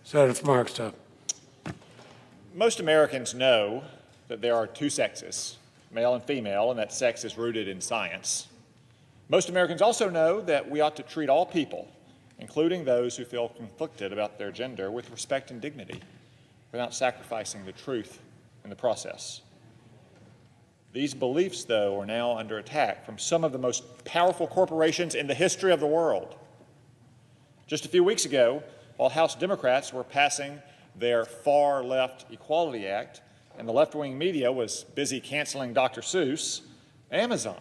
Senator from Arkansas. Most Americans know that there are two sexes, male and female, and that sex is rooted in science. Most Americans also know that we ought to treat all people, including those who feel conflicted about their gender, with respect and dignity, without sacrificing the truth in the process. These beliefs, though, are now under attack from some of the most powerful corporations in the history of the world. Just a few weeks ago, while House Democrats were passing their far-left Equality Act and the left-wing media was busy canceling Dr. Seuss, Amazon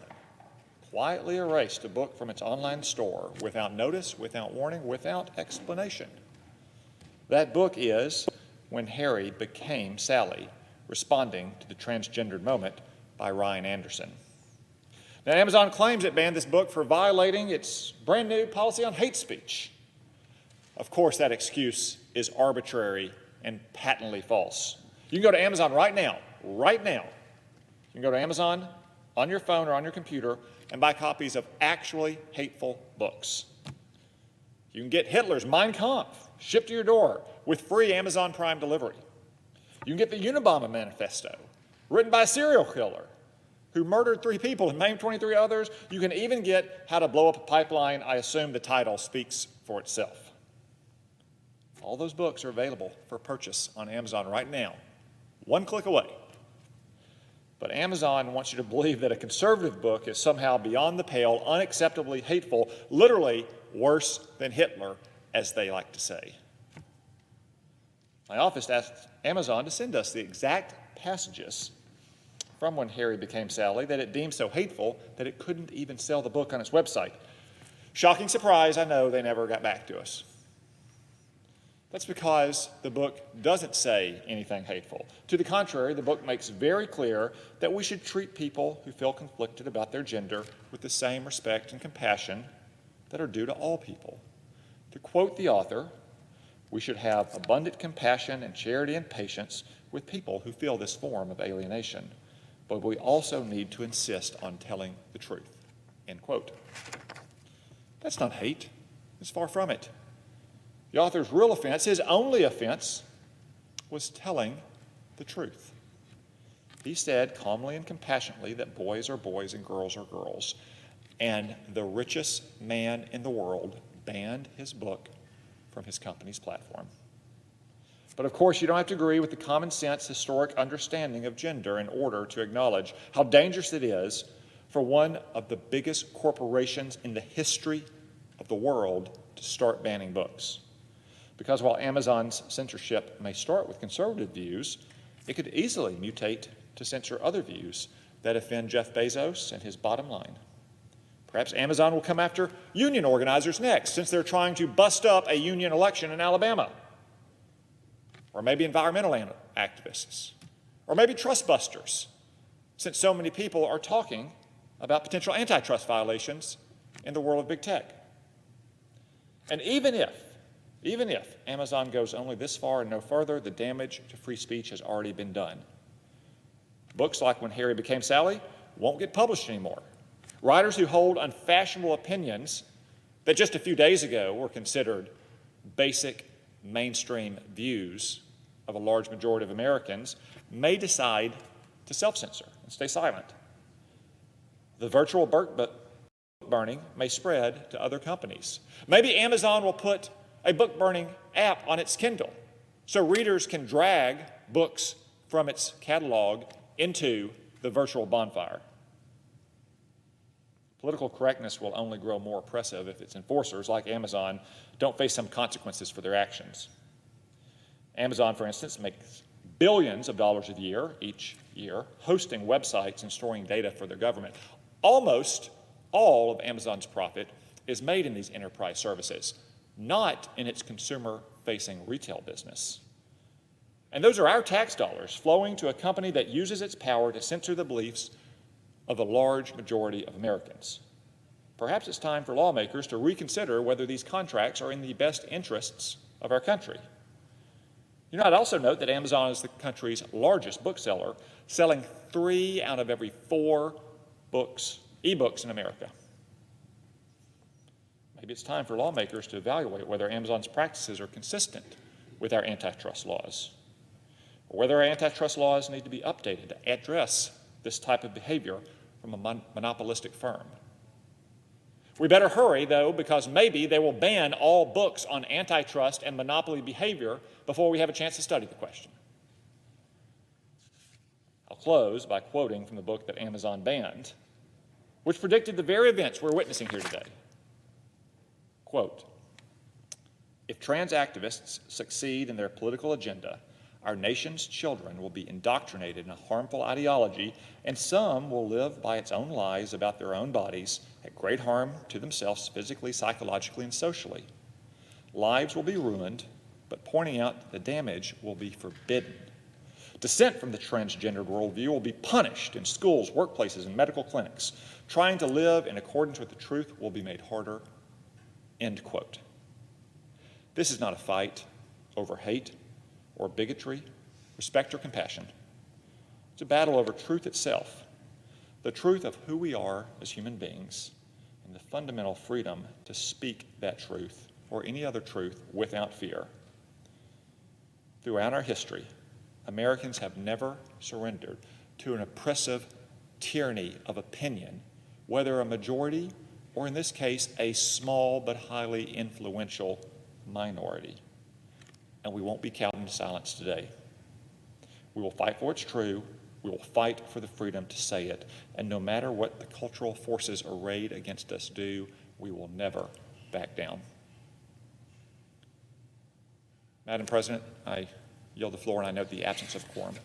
quietly erased a book from its online store without notice, without warning, without explanation. That book is When Harry Became Sally, Responding to the Transgendered Moment by Ryan Anderson. Now, Amazon claims it banned this book for violating its brand new policy on hate speech. Of course, that excuse is arbitrary and patently false. You can go to Amazon right now. You can go to Amazon on your phone or on your computer and buy copies of actually hateful books. You can get Hitler's Mein Kampf shipped to your door with free Amazon Prime delivery. You can get the Unabomber Manifesto, written by a serial killer who murdered 3 people and maimed 23 others. You can even get How to Blow Up a Pipeline. I assume the title speaks for itself. All those books are available for purchase on Amazon right now, one click away. But Amazon wants you to believe that a conservative book is somehow beyond the pale, unacceptably hateful, literally worse than Hitler, as they like to say. My office asked Amazon to send us the exact passages from When Harry Became Sally that it deemed so hateful that it couldn't even sell the book on its website. Shocking surprise, I know, they never got back to us. That's because the book doesn't say anything hateful. To the contrary, the book makes very clear that we should treat people who feel conflicted about their gender with the same respect and compassion that are due to all people. To quote the author, we should have abundant compassion and charity and patience with people who feel this form of alienation, but we also need to insist on telling the truth, end quote. That's not hate. It's far from it. The author's real offense, his only offense, was telling the truth. He said calmly and compassionately that boys are boys and girls are girls, and the richest man in the world banned his book from his company's platform. But of course, you don't have to agree with the common sense, historic understanding of gender in order to acknowledge how dangerous it is for one of the biggest corporations in the history of the world to start banning books. Because while Amazon's censorship may start with conservative views, it could easily mutate to censor other views that offend Jeff Bezos and his bottom line. Perhaps Amazon will come after union organizers next, since they're trying to bust up a union election in Alabama. Or maybe environmental activists. Or maybe trust busters, since so many people are talking about potential antitrust violations in the world of big tech. And even if Amazon goes only this far and no further, the damage to free speech has already been done. Books like When Harry Became Sally won't get published anymore. Writers who hold unfashionable opinions that just a few days ago were considered basic mainstream views of a large majority of Americans may decide to self-censor and stay silent. The virtual book burning may spread to other companies. Maybe Amazon will put a book burning app on its Kindle so readers can drag books from its catalog into the virtual bonfire. Political correctness will only grow more oppressive if its enforcers, like Amazon, don't face some consequences for their actions. Amazon, for instance, makes billions of dollars each year hosting websites and storing data for their government. Almost all of Amazon's profit is made in these enterprise services, not in its consumer-facing retail business. And those are our tax dollars flowing to a company that uses its power to censor the beliefs of the large majority of Americans. Perhaps it's time for lawmakers to reconsider whether these contracts are in the best interests of our country. You know, I'd also note that Amazon is the country's largest bookseller, selling 3 out of every 4 ebooks in America. Maybe it's time for lawmakers to evaluate whether Amazon's practices are consistent with our antitrust laws, or whether our antitrust laws need to be updated to address this type of behavior from a monopolistic firm. We better hurry, though, because maybe they will ban all books on antitrust and monopoly behavior before we have a chance to study the question. I'll close by quoting from the book that Amazon banned, which predicted the very events we're witnessing here today. Quote, "If trans activists succeed in their political agenda, our nation's children will be indoctrinated in a harmful ideology, and some will live by its own lies about their own bodies at great harm to themselves physically, psychologically, and socially. Lives will be ruined, but pointing out the damage will be forbidden. Dissent from the transgendered worldview will be punished in schools, workplaces, and medical clinics. Trying to live in accordance with the truth will be made harder." End quote. This is not a fight over hate or bigotry, respect, or compassion. It's a battle over truth itself, the truth of who we are as human beings, and the fundamental freedom to speak that truth or any other truth without fear. Throughout our history, Americans have never surrendered to an oppressive tyranny of opinion, whether a majority or, in this case, a small but highly influential minority. And we won't be cowed into silence today. We will fight for what's true. We will fight for the freedom to say it. And no matter what the cultural forces arrayed against us do, we will never back down. Madam President, I yield the floor, and I note the absence of quorum.